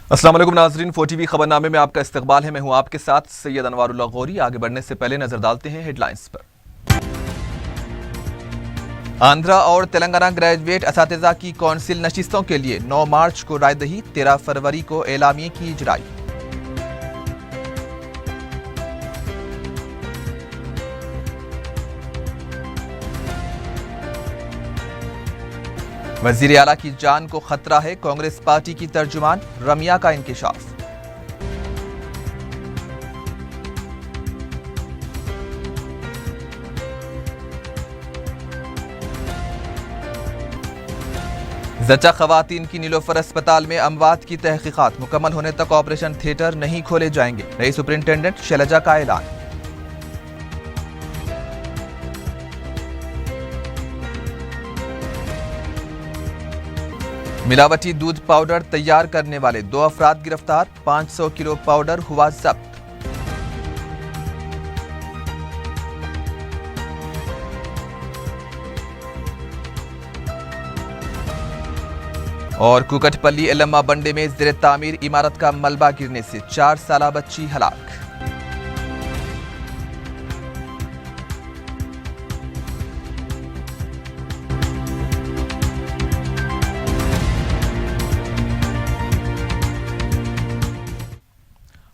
अस्सलाम वालेकुम नाजरीन, 4TV खबरनामे में आपका इस्तकबाल है। मैं हूं आपके साथ सैयद अनवारुल्लाह गौरी। आगे बढ़ने से पहले नजर डालते हैं हेडलाइंस पर। आंध्रा और तेलंगाना ग्रेजुएट असातिज़ा की कौंसिल नशिस्तों के लिए 9 मार्च को रायदही, 13 फरवरी को एलामिये की इजराई। वजीर आला की जान को खतरा है, कांग्रेस पार्टी की तर्जुमान रमिया का इंकिशाफ। जचा खवातीन की नीलोफर अस्पताल में अमवात की तहकीकात मुकम्मल होने तक ऑपरेशन थिएटर नहीं खोले जाएंगे, नई सुपरिंटेंडेंट शैलजा का ऐलान। मिलावटी दूध पाउडर तैयार करने वाले 2 अफराद गिरफ्तार, 500 किलो पाउडर हुआ जब्त। और कुकटपल्ली एलम्मा बंडे में ज़ेरे तामीर इमारत का मलबा गिरने से 4 साला बच्ची हलाक।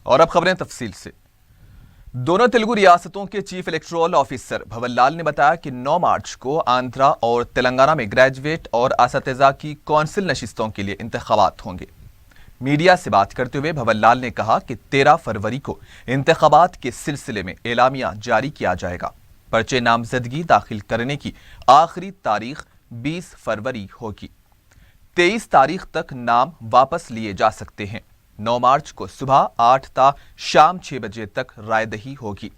और अब खबरें तफसील से। दोनों तेलुगु रियासतों के चीफ इलेक्टोरल ऑफिसर भवन लाल ने बताया कि 9 मार्च को आंध्रा और तेलंगाना में ग्रेजुएट और असातिज़ा की कौंसिल नशिस्तों के लिए इंतखाबात होंगे। मीडिया से बात करते हुए भवन लाल ने कहा कि 13 फरवरी को इंतखाबात के सिलसिले में एलामिया जारी किया जाएगा। पर्चे नामजदगी दाखिल करने की आखिरी तारीख 20 फरवरी होगी। 23 तारीख तक नाम वापस लिए जा सकते हैं। 9 मार्च को सुबह 8 ता शाम 6 बजे तक रायदही होगी।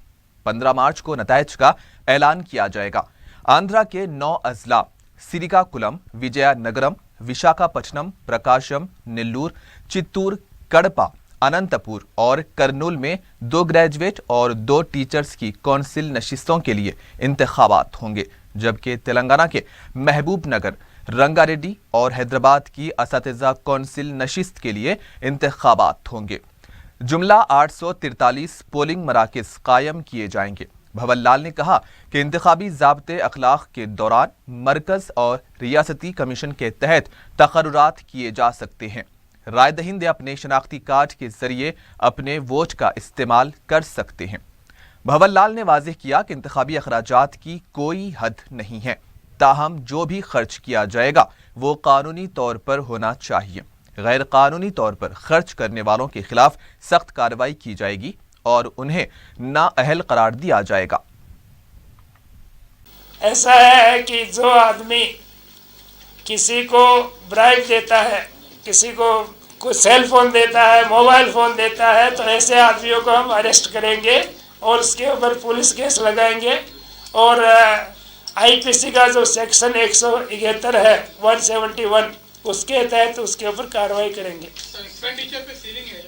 15 मार्च को नताइज का ऐलान किया जाएगा। आंध्रा के 9 अजला श्रीकाकुलम, विजयनगरम, विशाखापट्टनम, प्रकाशम, नेल्लूर, चित्तूर, कड़पा, अनंतपुर और कर्नूल में 2 ग्रेजुएट और 2 टीचर्स की कौंसिल नशिस्तों के लिए इंतखाबात होंगे, जबकि तेलंगाना के महबूब नगर, रंगारेड्डी और हैदराबाद की असातिज़ा कौंसिल नशिस्त के लिए इंतखाबात होंगे। जुमला 843 पोलिंग मराकज़ कायम किए जाएंगे। भवन लाल ने कहा कि इंतखाबी ज़ाब्ते अखलाक के दौरान मरकज़ और रियासती कमीशन के तहत तकर्रुरात किए जा सकते हैं। राय दहिंदे अपने शनाख्ती कार्ड के जरिए अपने वोट का इस्तेमाल कर सकते हैं। भवन लाल ने वाज़ेह किया कि इंतखाबी अखराजात की कोई हद नहीं है, ताहम जो भी खर्च किया जाएगा वो कानूनी तौर पर होना चाहिए। गैर कानूनी तौर पर खर्च करने वालों के खिलाफ सख्त कार्रवाई की जाएगी और उन्हें नाअहल करार दिया जाएगा। ऐसा है कि जो आदमी किसी को ब्राइब देता है, किसी को सेल फोन देता है, मोबाइल फोन देता है, तो ऐसे आदमियों को हम अरेस्ट करेंगे और उसके ऊपर पुलिस केस लगाएंगे। और आईपीसी का जो सेक्शन 171 है 171, उसके तहत उसके ऊपर कार्रवाई करेंगे। एक्सपेंडिचर पे सीलिंग है?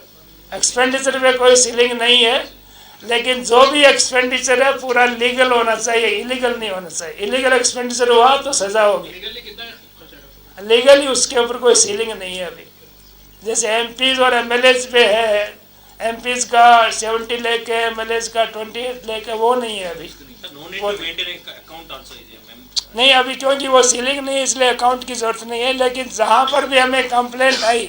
एक्सपेंडिचर पे कोई सीलिंग नहीं है, लेकिन जो भी एक्सपेंडिचर है पूरा लीगल होना चाहिए, इलीगल नहीं होना चाहिए। इलीगल एक्सपेंडिचर हुआ तो सजा होगी। लीगली उसके ऊपर कोई सीलिंग नहीं है अभी। जैसे एमपीज और एमएलएज पे है, एमपीज का 70 लेके, एमएलएज का 28 लेके, वो नहीं है अभी। नहीं अभी, क्योंकि वो सीलिंग नहीं, इसलिए अकाउंट की जरूरत नहीं है। लेकिन जहाँ पर भी हमें कंप्लेंट आई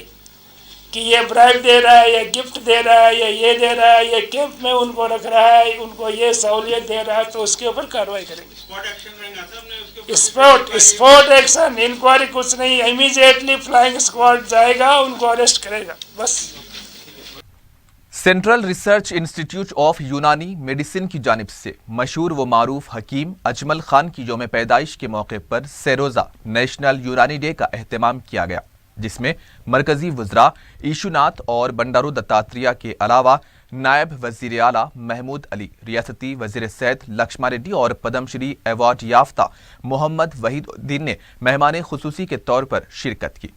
कि ये ब्राइब दे रहा है, ये गिफ्ट दे रहा है, ये दे रहा है, ये कैंप में उनको रख रहा है, उनको ये सहूलियत दे रहा है, तो उसके ऊपर कार्रवाई करेंगे। स्पॉट एक्शन, इंक्वायरी कुछ नहीं, इमीडिएटली फ्लाइंग स्क्वाड जाएगा, उनको अरेस्ट करेगा, बस। सेंट्रल रिसर्च इंस्टीट्यूट ऑफ यूनानी मेडिसिन की जानिब से मशहूर व मारूफ हकीम अजमल खान की यौम पैदाइश के मौके पर सेरोज़ा नेशनल यूनानी डे का एहतमाम किया गया, जिसमें मरकजी वज़रा ईशुनाथ और बंडारू दत्तात्रेय के अलावा नायब वज़ीर आला महमूद अली, रियासती वज़ीर सेहत लक्ष्मण रेड्डी और पद्मश्री अवार्ड याफ्ता मोहम्मद वहीदुद्दीन ने मेहमान खुसूसी के तौर पर शिरकत की।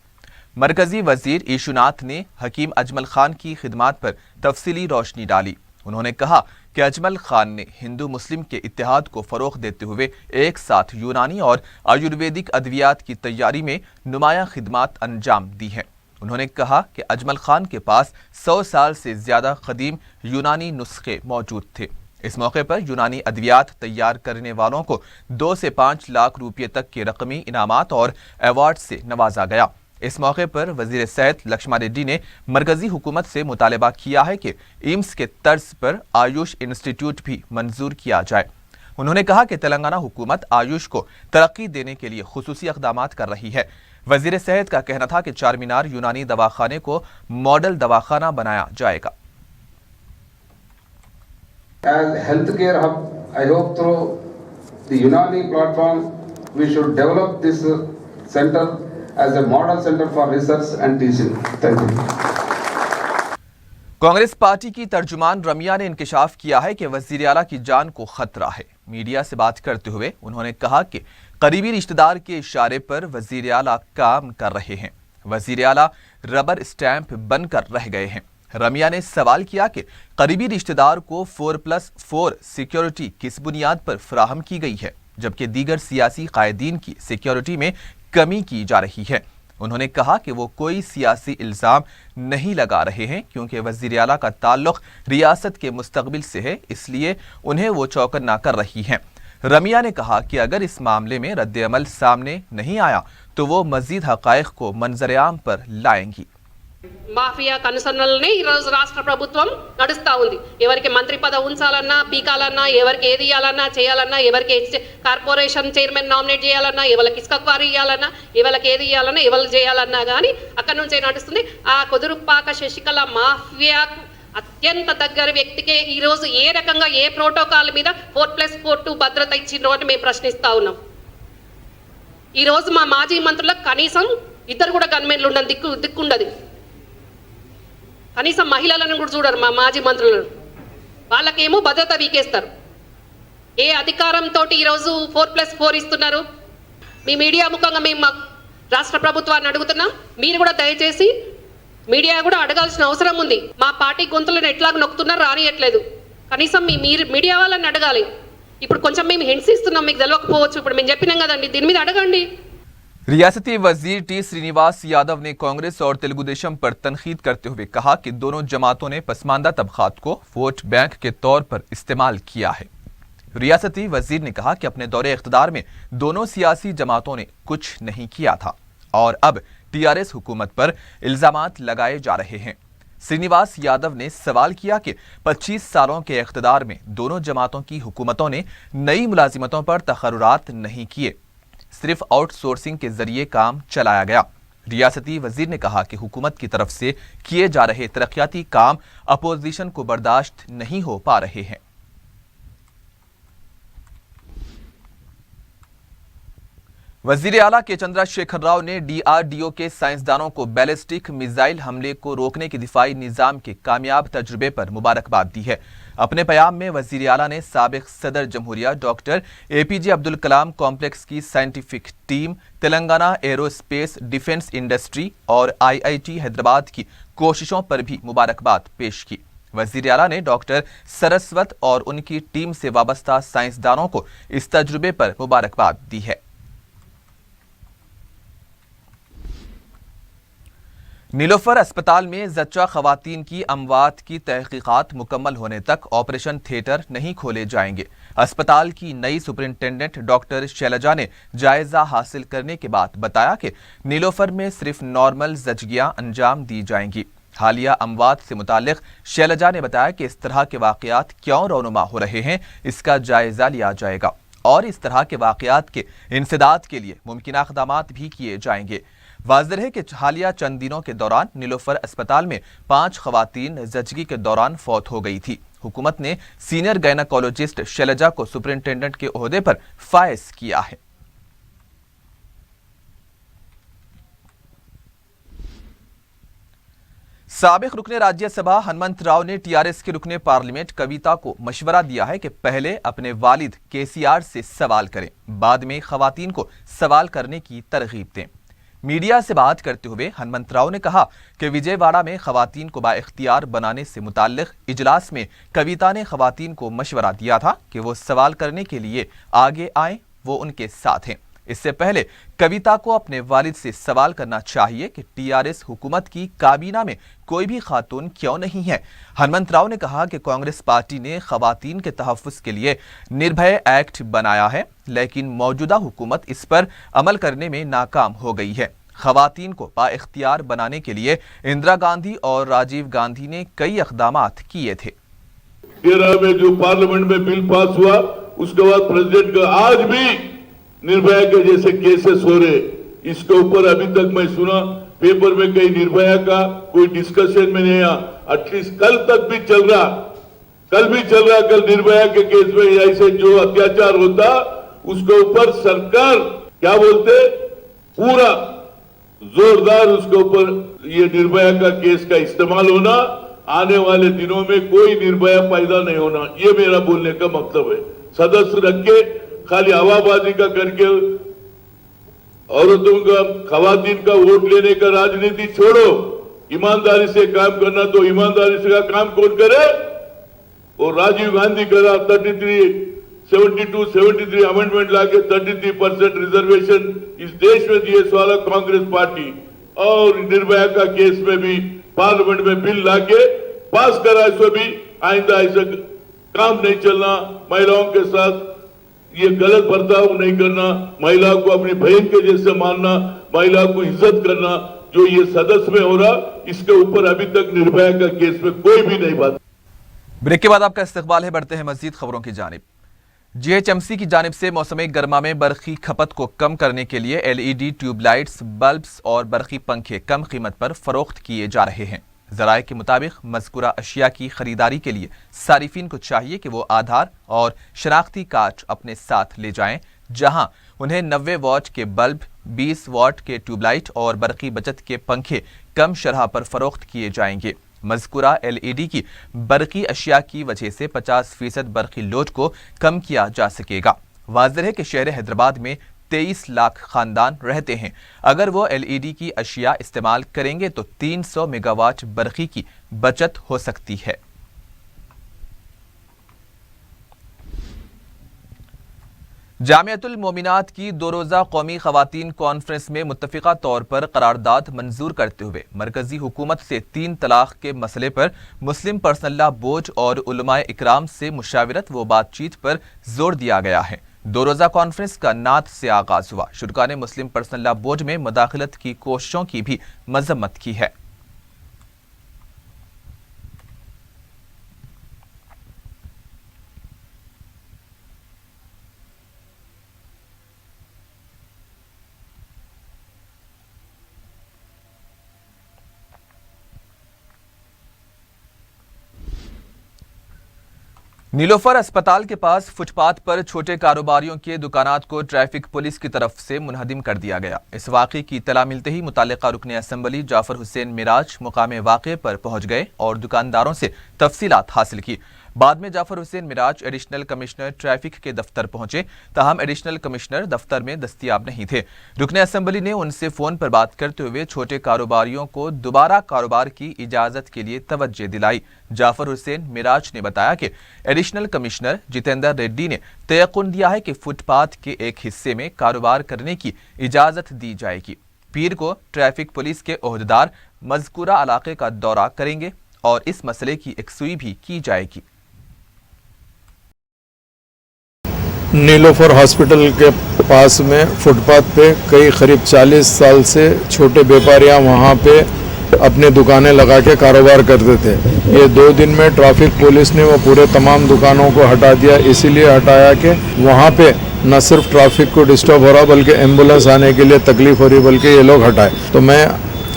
मरकजी वजीर ईशुनाथ ने हकीम अजमल खान की खिदमात पर तफसीली रोशनी डाली। उन्होंने कहा कि अजमल खान ने हिंदू मुस्लिम के इत्तेहाद को फ़रोग़ देते हुए एक साथ यूनानी और आयुर्वेदिक अद्वियात की तैयारी में नुमाया खिदमात अंजाम दी हैं। उन्होंने कहा कि अजमल खान के पास 100 साल से ज्यादा कदीम यूनानी नुस्खे मौजूद थे। इस मौके पर यूनानी अद्वियात तैयार करने वालों को 2 से 5 लाख रुपये तक के रकमी इनामात और अवार्ड से नवाजा गया। इस मौके पर वजीर सेहत लक्ष्मण रेड्डी ने मरकजी हुकूमत से मुतालबा किया है कि एम्स के तर्ज पर आयुष इंस्टीट्यूट भी मंजूर किया जाए। उन्होंने कहा कि तेलंगाना हुकूमत आयुष को तरक्की देने के लिए खुसूसी इक़दामात कर रही है। वजीर सेहत का कहना था कि चार मीनार यूनानी दवाखाने को मॉडल दवाखाना बनाया जाएगा। As healthcare hub, I hope through the Unani platform, we should develop this center as a model center for research and teaching. Thank you. Congress party की तर्जुमान रमिया ने इंकशाफ किया है कि वजीर आला की जान को खतरा है। मीडिया से बात करते हुए उन्होंने कहा कि करीबी रिश्तेदार के इशारे पर वजीर आला काम कर रहे हैं। वजीर आला रबर स्टैंप बनकर रह गए हैं। रमिया ने सवाल किया कि करीबी रिश्तेदार को 4+4 सिक्योरिटी किस बुनियाद पर फराहम की गई है, जबकि दीगर सियासी कायदीन की सिक्योरिटी में कमी की जा रही है। उन्होंने कहा कि वो कोई सियासी इल्ज़ाम नहीं लगा रहे हैं, क्योंकि वज़ीर आला का ताल्लुक रियासत के मुस्तकबिल से है, इसलिए उन्हें वो चौकन्ना कर रही हैं। रमिया ने कहा कि अगर इस मामले में रद्द-ए-अमल सामने नहीं आया तो वो मज़ीद हक़ाइक़ को मंजर-ए-आम पर लाएंगी। మాఫియా కనుసన్నలనే ఈరోజు రాష్ట్ర ప్రభుత్వం నడుస్తూ ఉంది। ఎవరికి మంత్రి పదవి ఉంచాలన్నా, పీకాలన్నా, ఎవరికి ఏది ఇవ్వాలన్నా, చేయాలన్నా, ఎవరికి కార్పొరేషన్ చైర్మన్ నామినేట్ చేయాలన్నా, ఎవరికి ఇసుక క్వారీ ఇవ్వాలన్నా, ఎవరికి ఏది ఇవ్వాలన్నా, ఎవరు చేయాలన్నా కానీ అక్కడి నుంచే నడుస్తుంది। ఆ కుదురుపాక శశికళ మాఫియాకు అత్యంత దగ్గర వ్యక్తికే ఈరోజు ఏ రకంగా ఏ ప్రోటోకాల్ మీద 4+4 భద్రత ఇచ్చిండ్రో అని మేము ప్రశ్నిస్తూ ఉన్నాం। ఈరోజు మా మాజీ మంత్రులకు కనీసం ఇద్దరు కూడా గన్మెన్లు ఉండని దిక్కుండదు। కనీసం మహిళలను కూడా చూడరు మా మాజీ మంత్రులను, వాళ్ళకేమో భద్రత వీకేస్తారు। ఏ అధికారంతో ఈరోజు 4+4 ఇస్తున్నారు? మీ మీడియా ముఖంగా మేము రాష్ట్ర ప్రభుత్వాన్ని అడుగుతున్నాం, మీరు కూడా దయచేసి మీడియా కూడా అడగాల్సిన అవసరం ఉంది। మా పార్టీ గొంతులను ఎట్లాగ నొక్కుతున్నారు రానియట్లేదు, కనీసం మీరు మీడియా వాళ్ళని అడగాలి। ఇప్పుడు కొంచెం మేము హింట్స్ ఇస్తున్నాం, మీకు తెలియకపోవచ్చు, ఇప్పుడు మేము చెప్పినాం కదండి, దీని మీద అడగండి। रियासती वजीर टी श्रीनिवास यादव ने कांग्रेस और तेलुगुदेशम पर तनकीद करते हुए कहा कि दोनों जमातों ने पसमानदा तबकात को वोट बैंक के तौर पर इस्तेमाल किया है। रियासती वजीर ने कहा कि अपने दौरे इख्तिदार में दोनों सियासी जमातों ने कुछ नहीं किया था और अब टीआरएस हुकूमत पर इल्जामात लगाए जा रहे हैं। श्रीनिवास यादव ने सवाल किया कि 25 सालों के इख्तिदार में दोनों जमातों की हुकूमतों ने नई मुलाजिमतों पर तखर्रुरात नहीं किए, सिर्फ आउटसोर्सिंग के जरिए काम चलाया गया। रियासती वजीर ने कहा कि हुकूमत की तरफ से किए जा रहे तरक्याती काम अपोजिशन को बर्दाश्त नहीं हो पा रहे हैं। वजीर आला के चंद्रशेखर राव ने डीआरडीओ के साइंसदानों को बैलिस्टिक मिसाइल हमले को रोकने के दिफाई निजाम के कामयाब तजुर्बे पर मुबारकबाद दी है। अपने पैगाम में वजीर आला ने साबिक सदर जमहूरिया doctor APJ Abdul Kalam complex की scientific team, Telangana aerospace defence industry और आईआईटी हैदराबाद की कोशिशों पर भी मुबारकबाद पेश की। वजीर आला ने डॉक्टर सरस्वत और उनकी टीम से वाबस्ता साइंसदानों को इस तजुर्बे पर मुबारकबाद दी है। नीलोफर अस्पताल में जच्चा खवातीन की अमवात की तहकीकात मुकम्मल होने तक ऑपरेशन थिएटर नहीं खोले जाएंगे। अस्पताल की नई सुपरिंटेंडेंट डॉक्टर शैलजा ने जायजा हासिल करने के बाद बताया कि नीलोफर में सिर्फ नॉर्मल जचगियां अंजाम दी जाएंगी। हालिया अमवात से मुतालिक शैलजा ने बताया कि इस तरह के वाकयात क्यों रौनुमा हो रहे हैं, इसका जायजा लिया जाएगा और इस तरह के वाकयात के इंसदाद के लिए मुमकिन इक़दामात भी किए जाएंगे। वाज़ेह है कि हालिया चंद दिनों के दौरान नीलोफर अस्पताल में 5 खवातीन जचगी के दौरान फौत हो गई थी। हुकूमत ने सीनियर गायनाकोलॉजिस्ट शैलजा को सुपरिंटेंडेंट के ओहदे पर फायज किया है। साबिक रुकने राज्यसभा हनुमंत राव ने टीआरएस के रुकने पार्लियामेंट कविता को मशवरा दिया है कि पहले अपने वालिद केसीआर से सवाल करें, बाद में खवातीन को सवाल करने की तरगीब दें। मीडिया से बात करते हुए हनुमंत राव ने कहा कि विजयवाड़ा में खवातीन को बाइख्तियार बनाने से मुताल्लिक इजलास में कविता ने खवातीन को मशवरा दिया था कि वो सवाल करने के लिए आगे आए, वो उनके साथ हैं। इससे पहले कविता को अपने वालिद से सवाल करना चाहिए कि टीआरएस हुकूमत की काबीना में कोई भी खातून क्यों नहीं है। हनुमंत राव ने कहा कि कांग्रेस पार्टी ने खवातीन के तहफ़्फ़ुज़ के लिए निर्भय एक्ट बनाया है, लेकिन मौजूदा हुकूमत इस पर अमल करने में नाकाम हो गई है। खवातीन को बाइख्तियार बनाने के लिए इंदिरा गांधी और राजीव गांधी ने कई इक़दामात किए थे। 13 में जो पार्लियामेंट में बिल पास हुआ, उसके बाद प्रेसिडेंट का आज भी निर्भया के जैसे केसेस हो रहे, इसके ऊपर अभी तक मैं सुना पेपर में कहीं निर्भया का कोई डिस्कशन में नहीं आया। एटलीस्ट कल तक भी चल रहा, कल निर्भया के केस में ऐसे जो अत्याचार होता उसके ऊपर सरकार क्या बोलते पूरा जोरदार उसके ऊपर ये निर्भया का केस का इस्तेमाल होना, आने वाले दिनों में कोई निर्भया पैदा नहीं होना, ये मेरा बोलने का मतलब है। सदस्य रख के खाली हवाबाजी का करके औरतों का खवातीन का वोट लेने का राजनीति छोड़ो, ईमानदारी से काम करना तो ईमानदारी से का काम कौन करे? और राजीव गांधी करा 72-73 अमेंडमेंट लाके 33% रिजर्वेशन इस देश में दिए वाला कांग्रेस पार्टी, और निर्भया का केस में भी पार्लियामेंट में बिल लाके पास करा, इसमें भी आइंदा ऐसा काम नहीं चलना, महिलाओं के साथ ये गलत बर्ताव नहीं करना, महिला को अपनी बहन के जैसे मानना, महिला को इज्जत करना, जो ये सदस्य में हो रहा, इसके ऊपर अभी तक निर्भया का केस में कोई भी नहीं बात। ब्रेक के बाद आपका इस्तकबाल है, बढ़ते हैं मजीद खबरों की जानिब। जीएचएमसी की जानिब से मौसम गर्मा में बरक़ी खपत को कम करने के लिए एलईडी ट्यूबलाइट्स, बल्ब्स और बरक़ी पंखे कम कीमत पर फरोख्त किए जा रहे हैं। ज़राए के मुताबिक मज़कूरा अशिया की खरीदारी के लिए सारिफिन को चाहिए कि वो आधार और शनाख्ती कार्ड अपने साथ ले जाएं, जहां उन्हें 90 वाट के बल्ब, 20 वाट के ट्यूबलाइट और बरक़ी बचत के पंखे कम शरह पर फरोख्त किए जाएंगे। मज़कूरा एलईडी की बरक़ी अशिया की वजह से 50% बरक़ी लोड को कम किया जा सकेगा। वाज़ेह है कि शहर हैदराबाद में 23 लाख खानदान रहते हैं। अगर वो एलईडी की अशिया इस्तेमाल करेंगे तो 300 मेगावाट बरक़ी की बचत हो सकती है। जामियातुल मोमिनात की 2 रोज़ा कौमी ख़वातीन कॉन्फ्रेंस में मुत्तफ़िक़ा तौर पर करारदाद मंजूर करते हुए मरकज़ी हुकूमत से 3 तलाक़ के मसले पर मुस्लिम पर्सनल लॉ बोर्ड और उलमाए इकराम से मुशावरत व बातचीत पर जोर दिया गया है। 2 रोज़ा कॉन्फ्रेंस का नात से आगाज़ हुआ। शुरका ने मुस्लिम पर्सनल लॉ बोर्ड में मुदाखलत की कोशिशों की भी मज़म्मत की है। नीलोफर अस्पताल के पास फुटपाथ पर छोटे कारोबारियों के दुकानात को ट्रैफिक पुलिस की तरफ से मुनहदिम कर दिया गया। इस वाक़े की इत्तला मिलते ही मुतालिका रुकने असम्बली जाफर हुसैन मिराज मुकामे वाक़े पर पहुंच गए और दुकानदारों से तफसीलात हासिल की। बाद में Jafar Hussain Miraj additional commissioner traffic के दफ्तर पहुंचे, ताहम एडिशनल कमिश्नर दफ्तर में दस्तयाब नहीं थे। रुकने असम्बली ने उनसे फ़ोन पर बात करते हुए छोटे कारोबारियों को दोबारा कारोबार की इजाज़त के लिए तवज्जो दिलाई। जाफर हुसैन मिराज ने बताया कि एडिशनल कमिश्नर जितेंद्र रेड्डी ने तयक़ुन दिया है कि फुटपाथ के एक हिस्से में कारोबार करने की इजाज़त दी जाएगी। पीर को ट्रैफिक पुलिस के ओहदेदार मज़कूरा इलाके का दौरा करेंगे और इस मसले की यकसुई भी की जाएगी। नीलोफर हॉस्पिटल के पास में फुटपाथ पे करीब 40 साल से छोटे व्यापारियां वहां पे अपने दुकानें लगा के कारोबार करते थे। ये 2 दिन में ट्रैफिक पुलिस ने वो पूरे तमाम दुकानों को हटा दिया। इसीलिए हटाया कि वहाँ पे न सिर्फ ट्रैफिक को डिस्टर्ब हो रहा बल्कि एम्बुलेंस आने के लिए तकलीफ हो रही, बल्कि ये लोग हटाए। तो मैं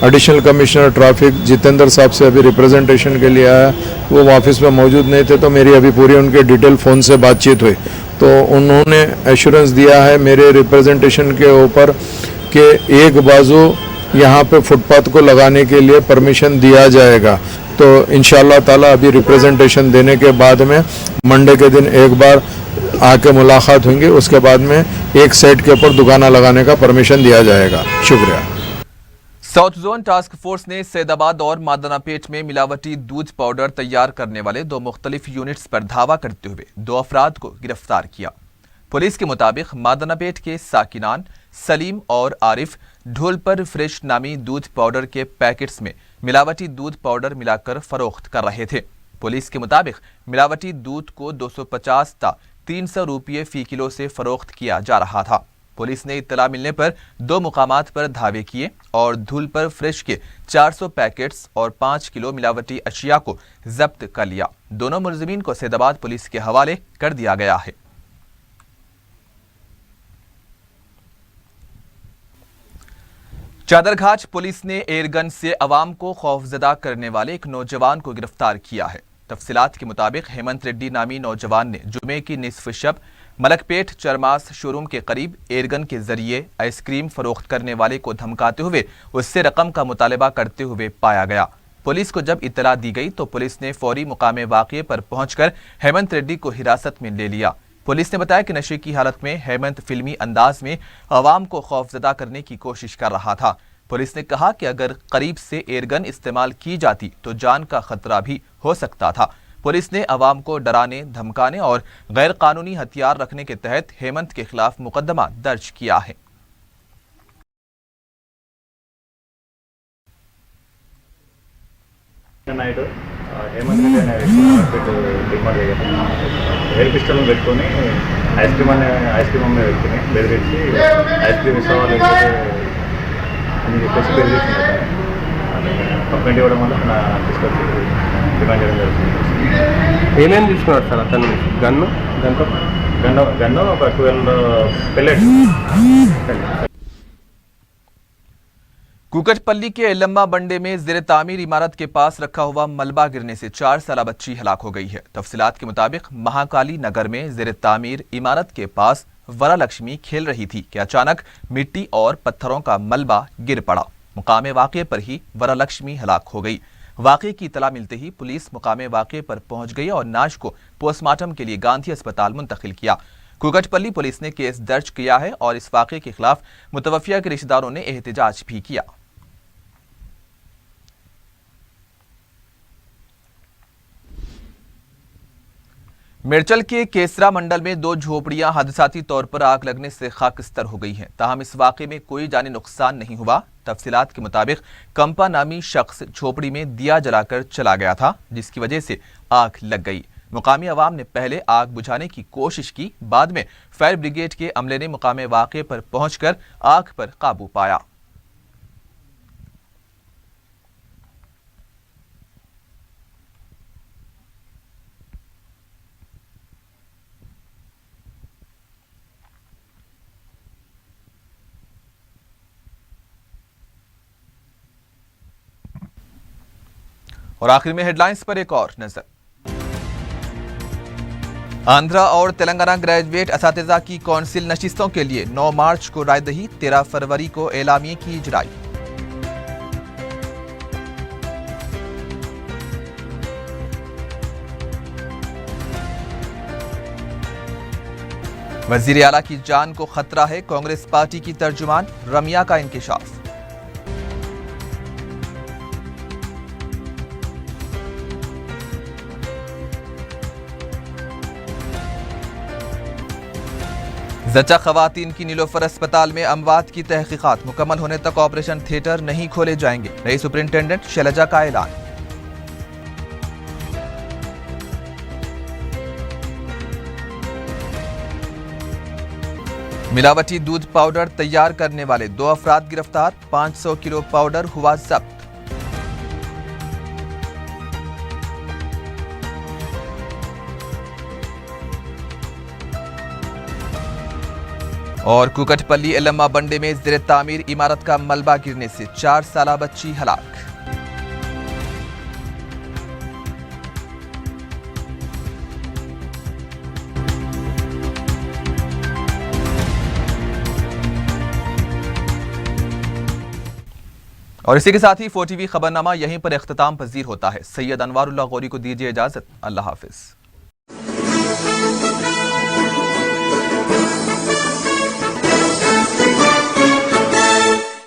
एडिशनल कमिश्नर ट्रैफिक जितेंद्र साहब से अभी रिप्रेजेंटेशन के लिए आया। वो ऑफिस में मौजूद नहीं थे, तो मेरी अभी पूरी उनके डिटेल फ़ोन से बातचीत हुई, तो उन्होंने एश्योरेंस दिया है मेरे रिप्रेजेंटेशन के ऊपर कि एक बाजू यहाँ पे फुटपाथ को लगाने के लिए परमिशन दिया जाएगा। तो इंशाअल्लाह ताला अभी रिप्रेजेंटेशन देने के बाद में मंडे के दिन एक बार आके मुलाकात होंगी, उसके बाद में एक साइड के ऊपर दुकाना लगाने का परमिशन दिया जाएगा। शुक्रिया। साउथ जोन टास्क फोर्स ने सैदाबाद और मादनापेट में मिलावटी दूध पाउडर तैयार करने वाले 2 मुख्तलिफ यूनिट्स पर धावा करते हुए 2 अफराद को गिरफ्तार किया। पुलिस के मुताबिक मादनापेट के साकिनान, सलीम और आरिफ ढोल पर फ्रेश नामी दूध पाउडर के पैकेट्स में मिलावटी दूध पाउडर मिलाकर फरोख्त कर रहे थे। पुलिस के मुताबिक मिलावटी दूध को 250 ता 300 रुपये फी किलो से फरोख्त किया जा रहा था। पुलिस ने इत्तला मिलने पर 2 मुकामात पर धावे किए और धूल पर फ्रेश के 400 पैकेट्स और 5 किलो मिलावटी अशिया को जब्त कर लिया। दोनों मुलजिमीन को सैदाबाद पुलिस के हवाले कर दिया गया है। चादरघाट पुलिस ने एयरगन से अवाम को खौफजदा करने वाले एक नौजवान को गिरफ्तार किया है। तफसीलात के मुताबिक हेमंत रेड्डी नामी नौजवान ने जुमे की निसफ शब मलकपेट चरमास शोरूम के करीब एयरगन के जरिए आइसक्रीम फरोख्त करने वाले को धमकाते हुए उससे रकम का मुतालबा करते हुए पाया गया। पुलिस को जब इत्तला दी गई तो पुलिस ने फौरी मुकामे वाक़े पर पहुंचकर हेमंत रेड्डी को हिरासत में ले लिया। पुलिस ने बताया कि नशे की हालत में हेमंत फिल्मी अंदाज में अवाम को खौफजदा करने की कोशिश कर रहा था। पुलिस ने कहा कि अगर करीब से एयरगन इस्तेमाल की जाती तो जान का खतरा भी हो सकता था। पुलिस ने अवाम को डराने, धमकाने और गैर कानूनी हथियार रखने के तहत हेमंत के खिलाफ मुकदमा दर्ज किया है। हेमंत रेड्डी అనే డిమాండ్ ఎయిర్ పిస్టల్ పెట్టుకొని ఐస్ క్రీమ్ అమ్మే వ్యక్తిని బెదిరించి ఐస్ క్రీమ్ ఇస్తావా లేకపోతే అని చెప్పేసి బెదిరించింది. కంప్లైంట్ ఇవ్వడం వల్ల నా తీసుకొచ్చి డిమాండ్ చేయడం జరుగుతుంది. ఏమేమి తీసుకున్నారు సార్ అతను? గన్ను ఒక 12 పెల్లెట్స్. कुकटपल्ली के एलम्मा बंडे में ज़ेर तामीर इमारत के पास रखा हुआ मलबा गिरने से 4 साला बच्ची हलाक हो गई है। तफसीलात के मुताबिक महाकाली नगर में ज़ेर तामीर इमारत के पास वरालक्ष्मी खेल रही थी कि अचानक मिट्टी और पत्थरों का मलबा गिर पड़ा। मुकामे वाक़े पर ही वरालक्ष्मी हलाक हो गई। वाक़े की इतला मिलते ही पुलिस मुकामे वाक़े पर पहुंच गई और नाश को पोस्टमार्टम के लिए गांधी अस्पताल मुंतकिल किया। कुकटपल्ली पुलिस ने केस दर्ज किया है और इस वाक़े के खिलाफ मुतवफ़िया के रिश्तेदारों ने एहतजाज भी किया। मिर्चल के केसरा मंडल में 2 झोपड़ियां हादसाती तौर पर आग लगने से खाकस्तर हो गई हैं। ताहम इस वाक़े में कोई जानी नुकसान नहीं हुआ। तफसीलात के मुताबिक कंपा नामी शख्स झोपड़ी में दिया जलाकर चला गया था, जिसकी वजह से आग लग गई। मुकामी अवाम ने पहले आग बुझाने की कोशिश की, बाद में फायर ब्रिगेड के अमले ने मुकामे वाक़े पर पहुंचकर आग पर काबू पाया। और आखिर में हेडलाइंस पर एक और नजर। आंध्रा और तेलंगाना ग्रेजुएट असातिज़ा की कौंसिल नशिस्तों के लिए 9 मार्च को रायदही, 13 फरवरी को एलामिये की इजराई। वजीर आला की जान को खतरा है, कांग्रेस पार्टी की तर्जुमान रमिया का इंकिशाफ। जचा खवातीन की नीलोफर अस्पताल में अमवात की तहकीकात मुकम्मल होने तक ऑपरेशन थिएटर नहीं खोले जाएंगे, नई सुपरिंटेंडेंट शैलजा का ऐलान। मिलावटी दूध पाउडर तैयार करने वाले 2 अफराद गिरफ्तार, 500 किलो पाउडर हुआ जब्त। और कुकटपल्ली एलम्मा बंडे में ज़ेर तामीर इमारत का मलबा गिरने से 4 साला बच्ची हलाक। और इसी के साथ ही 4TV खबरनामा यहीं पर इख्तिताम पजीर होता है। सैयद अनवारुल्लाह गौरी को दीजिए इजाजत। अल्लाह हाफिज।